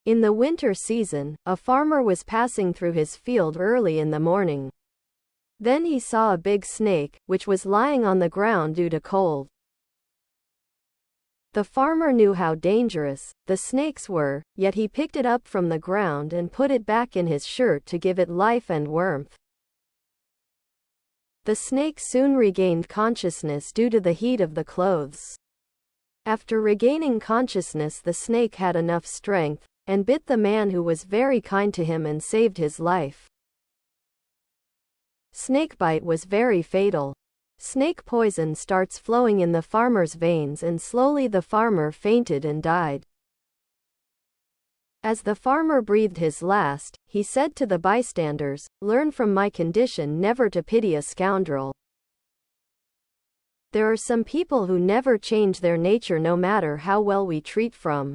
In the winter season, a farmer was passing through his field early in the morning. Then he saw a big snake, which was lying on the ground due to cold. The farmer knew how dangerous the snakes were, yet he picked it up from the ground and put it back in his shirt to give it life and warmth. The snake soon regained consciousness due to the heat of the clothes. After regaining consciousness, the snake had enough strength and bit the man, who was very kind to him and saved his life. Snakebite was very fatal. Snake poison starts flowing in the farmer's veins, and slowly the farmer fainted and died. As the farmer breathed his last, he said to the bystanders, "Learn from my condition never to pity a scoundrel." There are some people who never change their nature no matter how well we treat them.